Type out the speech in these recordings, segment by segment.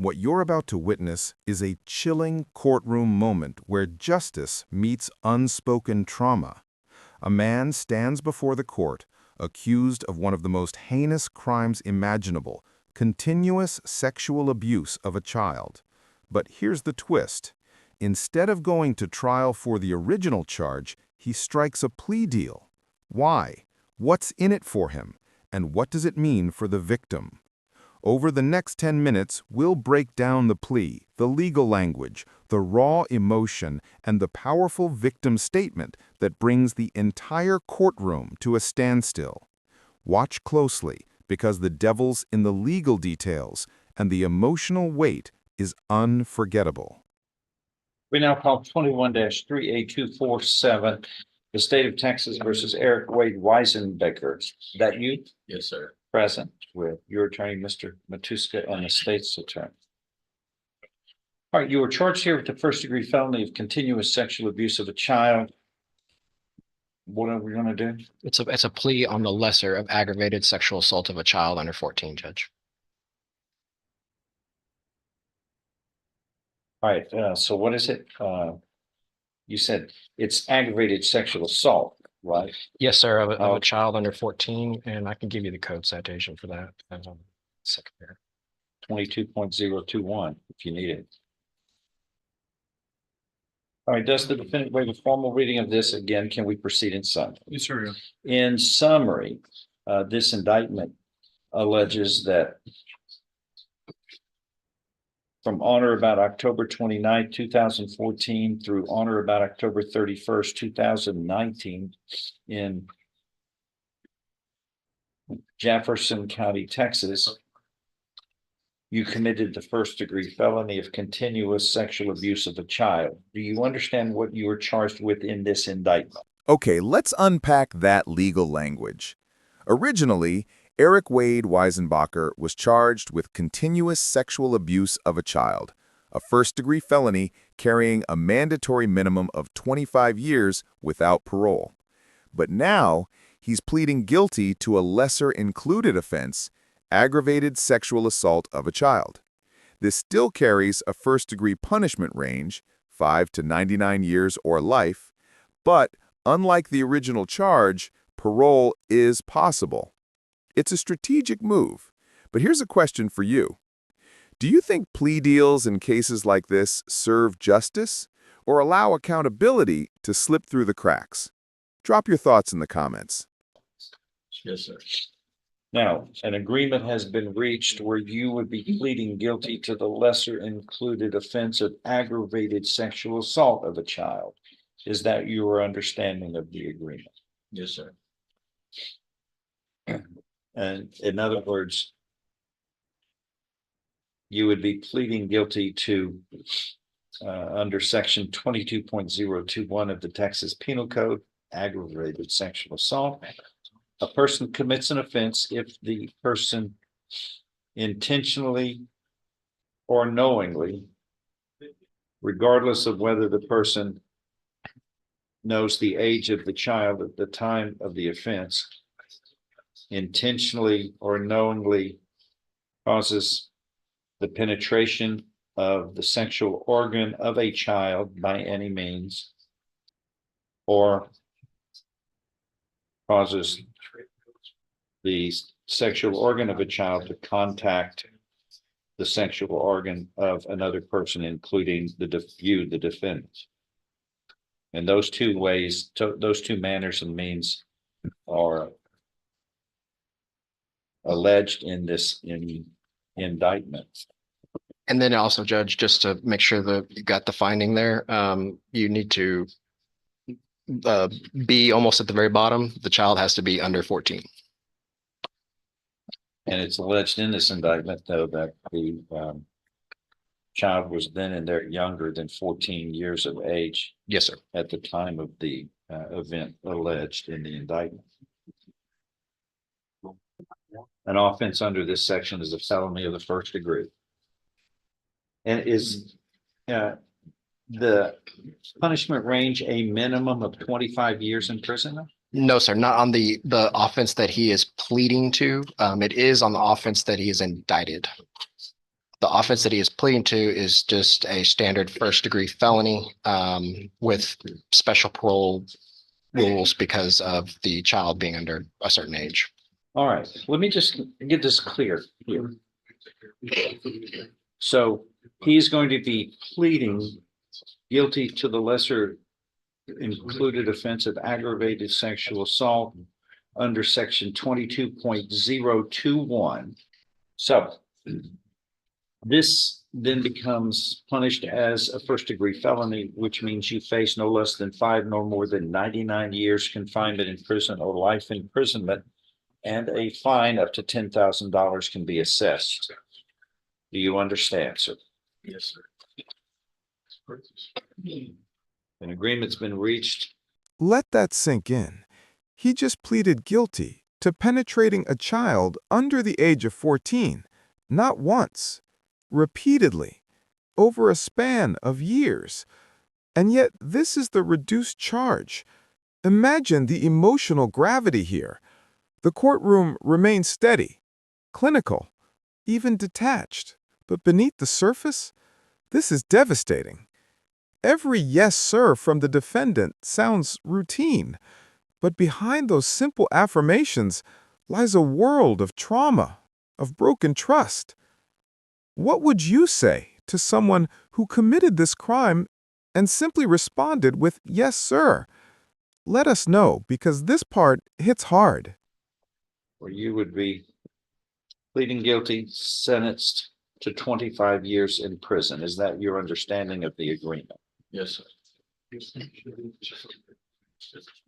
What you're about to witness is a chilling courtroom moment where justice meets unspoken trauma. A man stands before the court, accused of one of the most heinous crimes imaginable, continuous sexual abuse of a child. But here's the twist. Instead of going to trial for the original charge, he strikes a plea deal. Why? What's in it for him? And what does it mean for the victim? Over the next 10 minutes, we'll break down the plea, the legal language, the raw emotion, and the powerful victim statement that brings the entire courtroom to a standstill. Watch closely, because the devil's in the legal details, and the emotional weight is unforgettable. We now call 21-38247, the state of Texas versus Eric Wade Weisenbecker. Is that you? Yes, sir. Present with your attorney, Mr. Matuska, and the state's attorney. All right, you were charged here with the first-degree felony of continuous sexual abuse of a child. What are we going to do? It's a plea on the lesser of aggravated sexual assault of a child under 14, Judge. All right, so what is it? You said it's aggravated sexual assault, right? Yes, sir, of a child under 14, and I can give you the code citation for that. Second there. 22.021, if you need it. All right, does the defendant waive a formal reading of this? Again, can we proceed in summary? Yes, sir. In summary, this indictment alleges that from on or about October 29th, 2014 through on or about October 31st, 2019 in Jefferson County, Texas, you committed the first-degree felony of continuous sexual abuse of a child. Do you understand what you were charged with in this indictment? Okay, let's unpack that legal language. Originally, Eric Wade Weisenbacher was charged with continuous sexual abuse of a child, a first-degree felony carrying a mandatory minimum of 25 years without parole. But now, he's pleading guilty to a lesser-included offense, aggravated sexual assault of a child. This still carries a first-degree punishment range, 5 to 99 years or life, but unlike the original charge, parole is possible. It's a strategic move, but here's a question for you. Do you think plea deals in cases like this serve justice or allow accountability to slip through the cracks? Drop your thoughts in the comments. Yes, sir. Now, an agreement has been reached where you would be pleading guilty to the lesser included offense of aggravated sexual assault of a child. Is that your understanding of the agreement? Yes, sir. And in other words, you would be pleading guilty to under section 22.021 of the Texas Penal Code, aggravated sexual assault. A person commits an offense if the person intentionally or knowingly, regardless of whether the person knows the age of the child at the time of the offense, intentionally or knowingly causes the penetration of the sexual organ of a child by any means, or causes the sexual organ of a child to contact the sexual organ of another person, including the defendant. And those two ways, those two manners and means are alleged in this indictment. And then also, Judge, just to make sure that you got the finding there, you need to be almost at the very bottom. The child has to be under 14. And it's alleged in this indictment, though, that the child was then and there younger than 14 years of age. Yes, sir. At the time of the event alleged in the indictment. An offense under this section is a felony of the first degree. And is the punishment range a minimum of 25 years imprisonment? No, sir, not on the offense that he is pleading to. It is on the offense that he is indicted. The offense that he is pleading to is just a standard first-degree felony with special parole rules because of the child being under a certain age. All right, let me just get this clear here. So he's going to be pleading guilty to the lesser included offense of aggravated sexual assault under section 22.021. So this then becomes punished as a first-degree felony, which means you face no less than 5 nor more than 99 years confinement in prison or life imprisonment, and a fine up to $10,000 can be assessed. Do you understand, sir? Yes, sir. An agreement's been reached. Let that sink in. He just pleaded guilty to penetrating a child under the age of 14, not once, repeatedly, over a span of years. And yet this is the reduced charge. Imagine the emotional gravity here. The courtroom remains steady, clinical, even detached. But beneath the surface, this is devastating. Every yes, sir from the defendant sounds routine, but behind those simple affirmations lies a world of trauma, of broken trust. What would you say to someone who committed this crime and simply responded with yes, sir? Let us know, because this part hits hard. Where you would be pleading guilty, sentenced to 25 years in prison. Is that your understanding of the agreement? Yes, sir.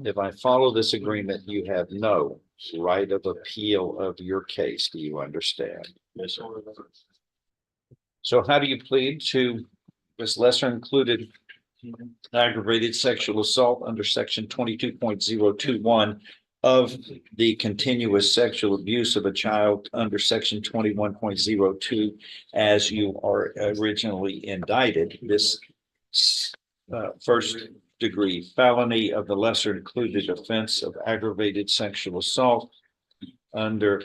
If I follow this agreement, you have no right of appeal of your case. Do you understand? Yes, sir. So how do you plead to this lesser included aggravated sexual assault under section 22.021 of the continuous sexual abuse of a child under section 21.02 as you are originally indicted? This first degree felony of the lesser included offense of aggravated sexual assault under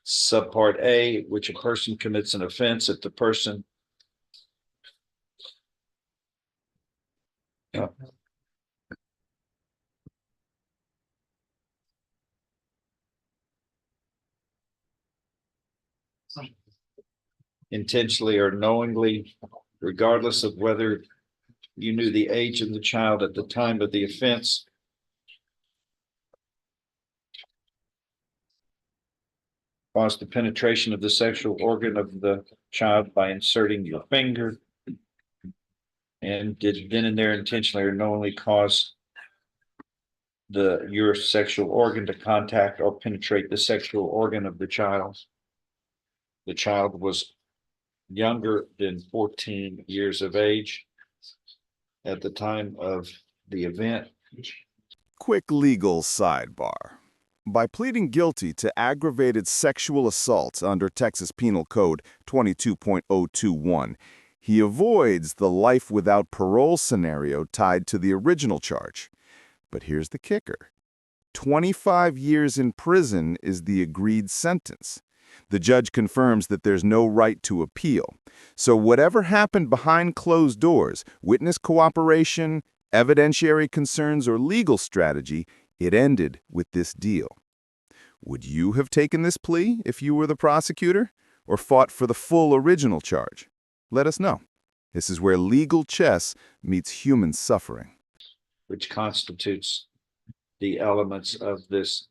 subpart A, which a person commits an offense if the person intentionally or knowingly, regardless of whether you knew the age of the child at the time of the offense, caused the penetration of the sexual organ of the child by inserting your finger, and did then and there intentionally or knowingly cause your sexual organ to contact or penetrate the sexual organ of the child. The child was younger than 14 years of age at the time of the event. Quick legal sidebar. By pleading guilty to aggravated sexual assault under Texas Penal Code 22.021, he avoids the life without parole scenario tied to the original charge. But here's the kicker. 25 years in prison is the agreed sentence. The judge confirms that there's no right to appeal. So whatever happened behind closed doors, witness cooperation, evidentiary concerns, or legal strategy, it ended with this deal. Would you have taken this plea if you were the prosecutor, or fought for the full original charge? Let us know. This is where legal chess meets human suffering. Which constitutes the elements of this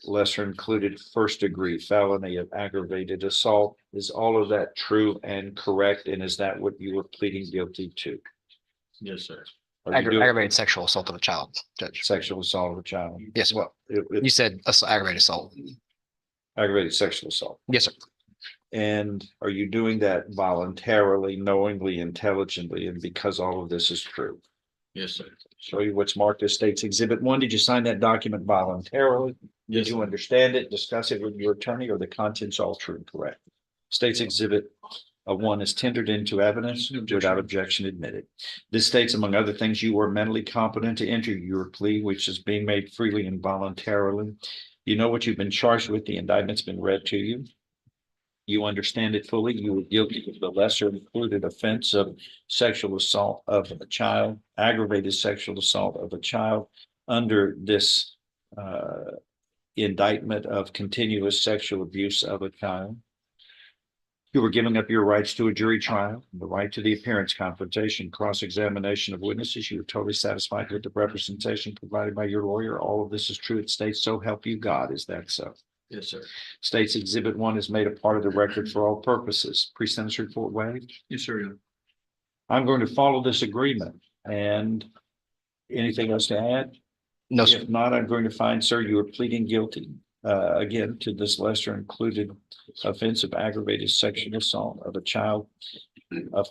lesser included first degree felony of aggravated assault. Is all of that true and correct? And is that what you were pleading guilty to? Yes, sir. Aggravated sexual assault of a child, Judge. Sexual assault of a child? Yes, well, you said aggravated assault. Aggravated sexual assault. Yes, sir. And are you doing that voluntarily, knowingly, intelligently, and because all of this is true? Yes, sir. Show you what's marked as State's Exhibit 1. Did you sign that document voluntarily? Yes, Did you understand it, discuss it with your attorney, or the contents all true and correct? State's Exhibit 1 is tendered into evidence without objection admitted. This states, among other things, you were mentally competent to enter your plea, which is being made freely and voluntarily. You know what you've been charged with. The indictment's been read to you. You understand it fully. You were guilty of the lesser included offense of sexual assault of a child, aggravated sexual assault of a child under this indictment of continuous sexual abuse of a child. You were giving up your rights to a jury trial, the right to the appearance, confrontation, cross-examination of witnesses. You were totally satisfied with the representation provided by your lawyer. All of this is true. It states, so help you God. Is that so? Yes, sir. States Exhibit 1 is made a part of the record for all purposes. Pre-sentence report waived. Yes, sir. I'm going to follow this agreement. And anything else to add? No, sir. If not, I'm going to find, sir, you are pleading guilty again to this lesser included offense of aggravated sexual assault of a child, a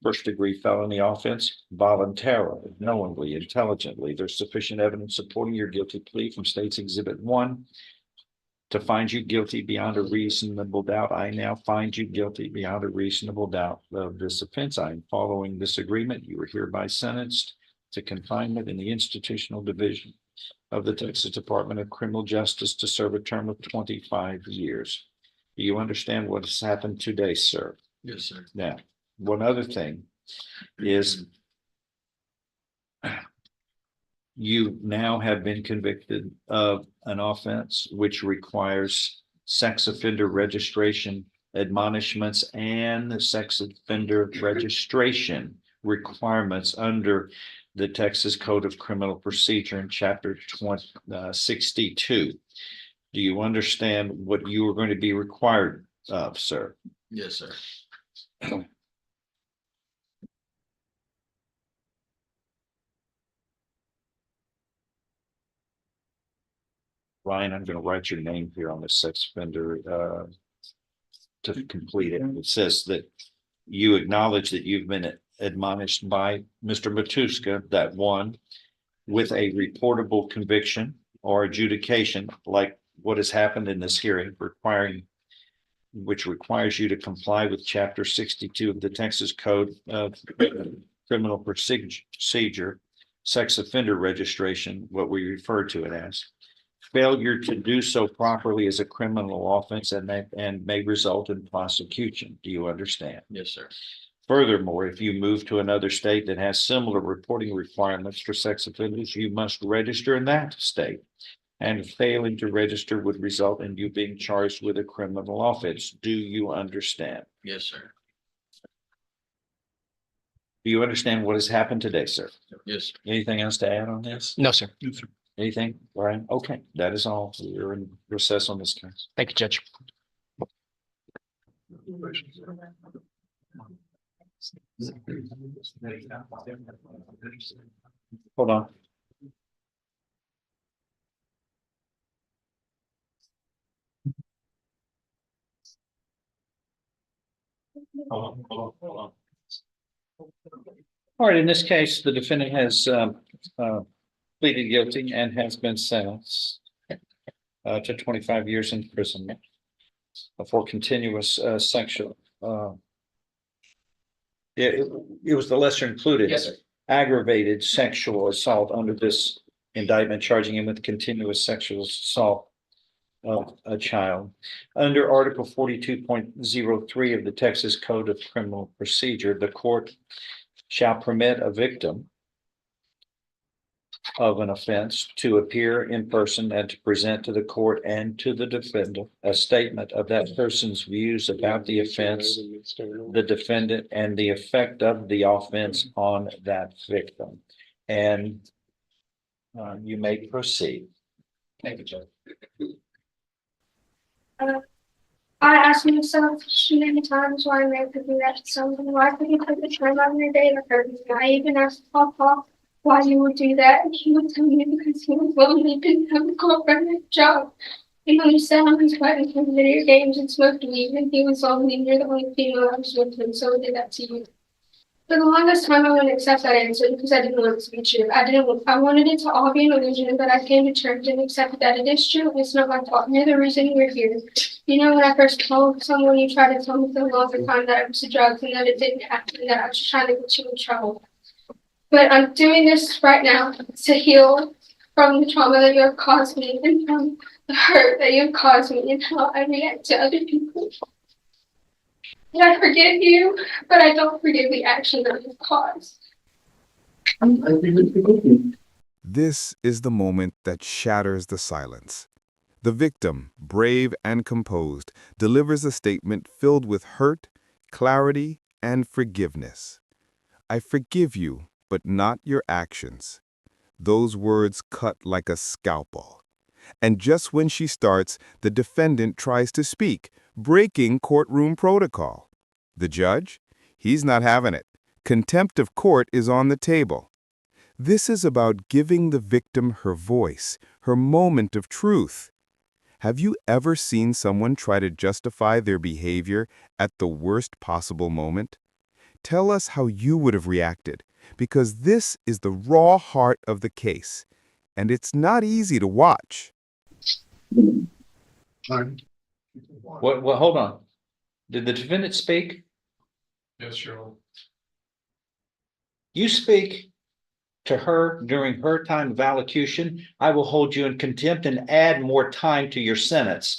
first degree felony offense, voluntarily, knowingly, intelligently. There's sufficient evidence supporting your guilty plea from State's Exhibit 1 to find you guilty beyond a reasonable doubt. I now find you guilty beyond a reasonable doubt of this offense. I am following this agreement. You are hereby sentenced to confinement in the institutional division of the Texas Department of Criminal Justice to serve a term of 25 years. Do you understand what has happened today, sir? Yes, sir. Now, one other thing is you now have been convicted of an offense which requires sex offender registration admonishments and the sex offender registration requirements under the Texas Code of Criminal Procedure in Chapter 62. Do you understand what you are going to be required of, sir? Yes, sir. Ryan, I'm going to write your name here on the sex offender to complete it. It says that you acknowledge that you've been admonished by Mr. Matuska that one, with a reportable conviction or adjudication, like what has happened in this hearing, which requires you to comply with Chapter 62 of the Texas Code of Criminal Procedure, sex offender registration, what we refer to it as. Failure to do so properly is a criminal offense and may result in prosecution. Do you understand? Yes, sir. Furthermore, if you move to another state that has similar reporting requirements for sex offenders, you must register in that state. And failing to register would result in you being charged with a criminal offense. Do you understand? Yes, sir. Do you understand what has happened today, sir? Yes. Anything else to add on this? No, sir. Anything, Brian? Okay, that is all. We're in recess on this case. Thank you, Judge. Hold on. Hold on. All right, in this case, the defendant has pleaded guilty and has been sentenced to 25 years imprisonment for continuous sexual. It was the lesser included. Yes, sir. Aggravated sexual assault under this indictment, charging him with continuous sexual assault of a child. Under Article 42.03 of the Texas Code of Criminal Procedure, the court shall permit a victim of an offense to appear in person and to present to the court and to the defendant a statement of that person's views about the offense, the defendant, and the effect of the offense on that victim. And you may proceed. Thank you, Judge. I asked myself many times why I could do that to someone. Why could you put the time on your day to hurt me? I even asked Papa why you would do that, and he would tell me because he was lonely, didn't have a corporate job. He only sat on his butt and played video games and smoked weed, and he was lonely, and you're the only female I was with him, so I did that to you. For the longest time, I wouldn't accept that answer because I didn't want it to be true. I wanted it to all be an illusion, but I came to church and accepted that it is true. It's not my fault. You're the reason we're here. You know, when I first told someone, you tried to tell me for the longest time that it was the drugs and that it didn't happen, that I was just trying to get you in trouble. But I'm doing this right now to heal from the trauma that you have caused me and from the hurt that you have caused me and how I react to other people. And I forgive you, but I don't forgive the action that you've caused. This is the moment that shatters the silence. The victim, brave and composed, delivers a statement filled with hurt, clarity, and forgiveness. I forgive you, but not your actions. Those words cut like a scalpel. And just when she starts, the defendant tries to speak, breaking courtroom protocol. The judge? He's not having it. Contempt of court is on the table. This is about giving the victim her voice, her moment of truth. Have you ever seen someone try to justify their behavior at the worst possible moment? Tell us how you would have reacted, because this is the raw heart of the case, and it's not easy to watch. What, hold on. Did the defendant speak? Yes, Your Honor. You speak to her during her time of allocution, I will hold you in contempt and add more time to your sentence.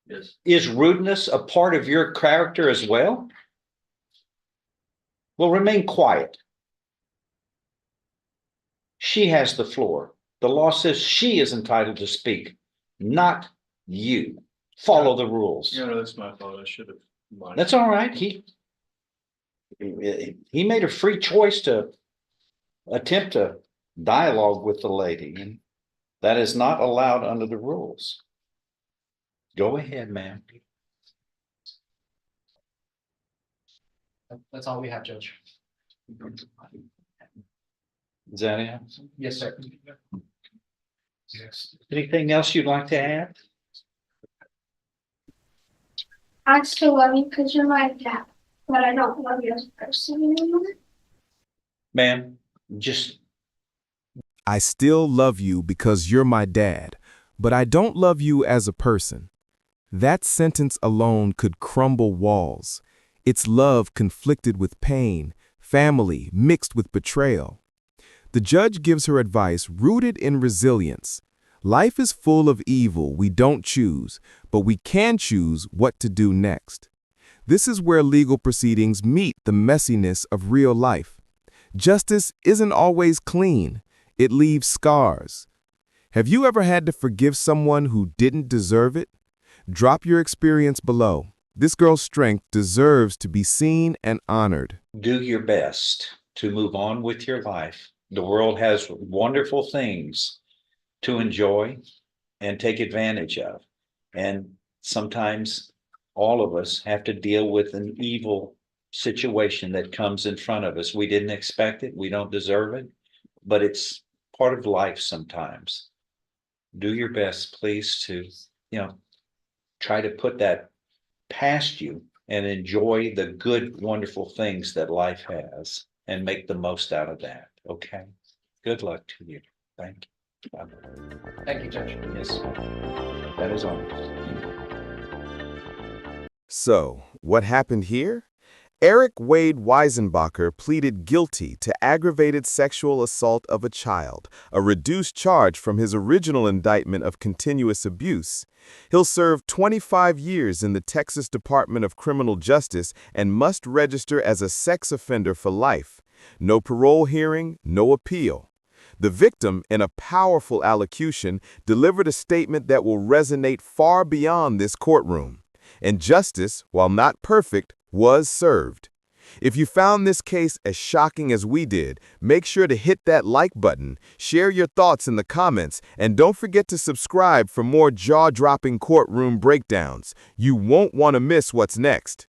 Yes. Is rudeness a part of your character as well? Well, remain quiet. She has the floor. The law says she is entitled to speak, not you. Follow the rules. No, that's my fault. I should have. That's all right. He made a free choice to attempt to dialogue with the lady, and that is not allowed under the rules. Go ahead, ma'am. That's all we have, Judge. Is that it? Yes, sir. Yes. Anything else you'd like to add? I still love you because you're my dad, but I don't love you as a person anymore. Ma'am, just I still love you because you're my dad, but I don't love you as a person. That sentence alone could crumble walls. It's love conflicted with pain, family mixed with betrayal. The judge gives her advice rooted in resilience. Life is full of evil we don't choose, but we can choose what to do next. This is where legal proceedings meet the messiness of real life. Justice isn't always clean. It leaves scars. Have you ever had to forgive someone who didn't deserve it? Drop your experience below. This girl's strength deserves to be seen and honored. do your best to move on with your life. The world has wonderful things to enjoy and take advantage of. And sometimes all of us have to deal with an evil situation that comes in front of us. We didn't expect it. We don't deserve it, but it's part of life sometimes. Do your best, please, to, try to put that past you and enjoy the good, wonderful things that life has and make the most out of that. Okay. Good luck to you. Thank you. Thank you, Judge. Yes. That is all. So, what happened here? Eric Wade Weisenbacher pleaded guilty to aggravated sexual assault of a child, a reduced charge from his original indictment of continuous abuse. He'll serve 25 years in the Texas Department of Criminal Justice and must register as a sex offender for life. No parole hearing, no appeal. The victim, in a powerful allocution, delivered a statement that will resonate far beyond this courtroom. And justice, while not perfect, was served. If you found this case as shocking as we did, make sure to hit that like button, share your thoughts in the comments, and don't forget to subscribe for more jaw-dropping courtroom breakdowns. You won't want to miss what's next.